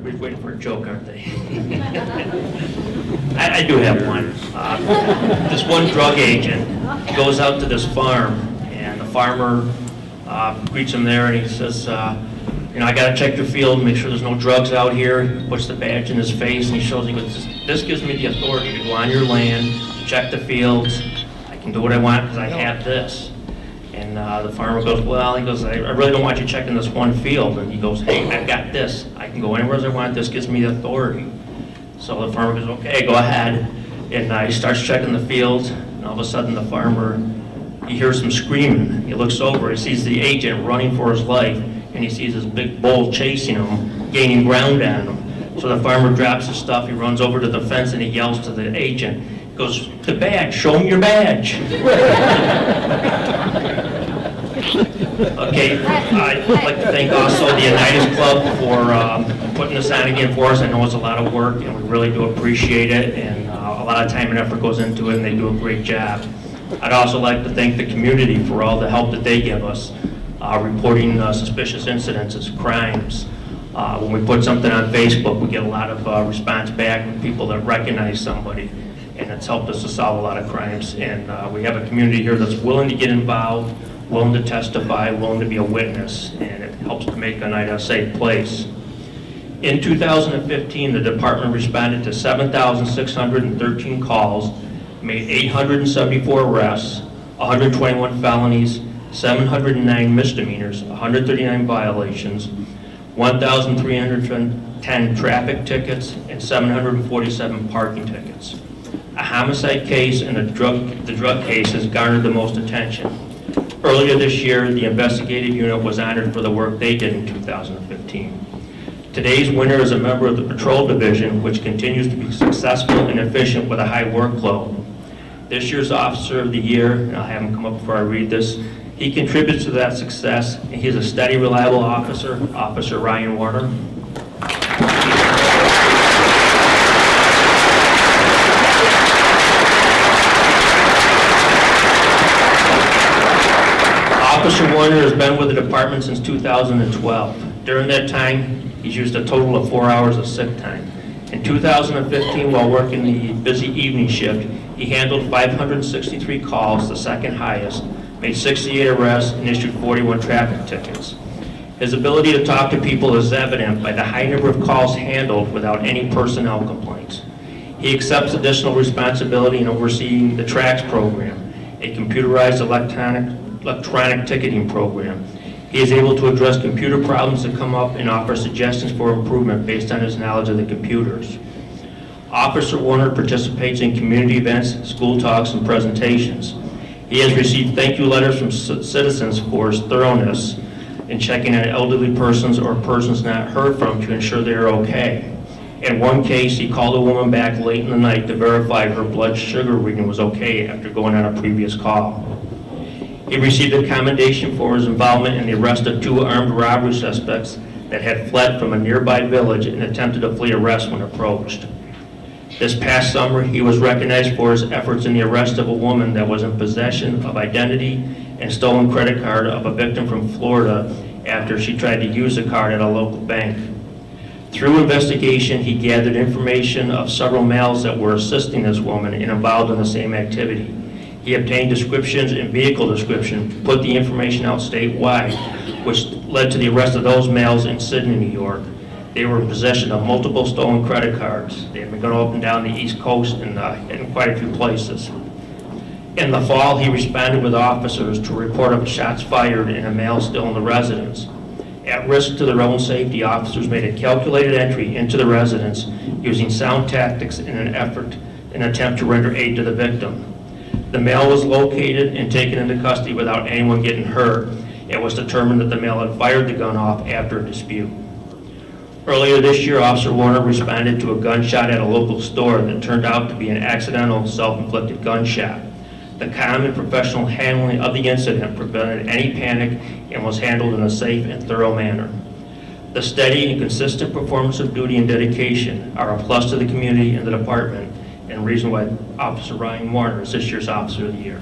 Everybody's waiting for a joke, aren't they? I do have one. This one drug agent goes out to this farm, and the farmer greets him there, and he says, I got to check your field, make sure there's no drugs out here. He puts the badge in his face, and he shows, he goes, this gives me the authority to go on your land, check the fields. I can do what I want because I have this. And the farmer goes, well, he goes, I really don't want you checking this one field. And he goes, hey, I've got this. I can go anywhere I want. This gives me the authority. So the farmer goes, okay, go ahead. And he starts checking the fields. And all of a sudden the farmer, he hears some screaming. He looks over, he sees the agent running for his life. And he sees this big bull chasing him, gaining ground on him. So the farmer drops his stuff, he runs over to the fence and he yells to the agent. He goes, the badge, show him your badge. Okay, I'd like to thank also the Oneida Club for putting this on again for us. I know it's a lot of work and we really do appreciate it, and a lot of time and effort goes into it, and they do a great job. I'd also like to thank the community for all the help that they give us, reporting suspicious incidences, crimes. When we put something on Facebook, we get a lot of response back from people that recognize somebody, and it's helped us to solve a lot of crimes. And we have a community here that's willing to get involved, willing to testify, willing to be a witness, and it helps to make Oneida a safe place. In 2015, the department responded to 7,613 calls, made 874 arrests, 121 felonies, 709 misdemeanors, 139 violations, 1,310 traffic tickets, and 747 parking tickets. A homicide case and the drug case has garnered the most attention. Earlier this year, the investigative unit was honored for the work they did in 2015. Today's winner is a member of the Patrol Division, which continues to be successful and efficient with a high workload. This year's Officer of the Year, and I'll have him come up before I read this, he contributes to that success, and he's a steady, reliable officer, Officer Ryan Warner. Officer Warner has been with the department since 2012. During that time, he's used a total of 4 hours of sick time. In 2015, while working the busy evening shift, he handled 563 calls, the second highest, made 68 arrests, and issued 41 traffic tickets. His ability to talk to people is evident by the high number of calls handled without any personnel complaints. He accepts additional responsibility in overseeing the TRACS program, a computerized electronic ticketing program. He is able to address computer problems that come up and offer suggestions for improvement based on his knowledge of the computers. Officer Warner participates in community events, school talks, and presentations. He has received thank you letters from citizens for his thoroughness in checking on elderly persons or persons not heard from to ensure they are okay. In one case, he called a woman back late in the night to verify her blood sugar reading was okay after going on a previous call. He received a commendation for his involvement in the arrest of 2 armed robbery suspects that had fled from a nearby village and attempted to flee arrest when approached. This past summer, he was recognized for his efforts in the arrest of a woman that was in possession of identity and stolen credit card of a victim from Florida after she tried to use the card at a local bank. Through investigation, he gathered information of several males that were assisting this woman and involved in the same activity. He obtained descriptions and vehicle description, put the information out statewide, which led to the arrest of those males in Sydney, New York. They were in possession of multiple stolen credit cards. They had been going up and down the East Coast and in quite a few places. In the fall, he responded with officers to a report of shots fired and a male still in the residence. At risk to their own safety, officers made a calculated entry into the residence using sound tactics in an attempt to render aid to the victim. The male was located and taken into custody without anyone getting hurt. It was determined that the male had fired the gun off after a dispute. Earlier this year, Officer Warner responded to a gunshot at a local store that turned out to be an accidental self-inflicted gunshot. The calm and professional handling of the incident prevented any panic and was handled in a safe and thorough manner. The steady and consistent performance of duty and dedication are a plus to the community and the department, and the reason why Officer Ryan Warner is this year's Officer of the Year.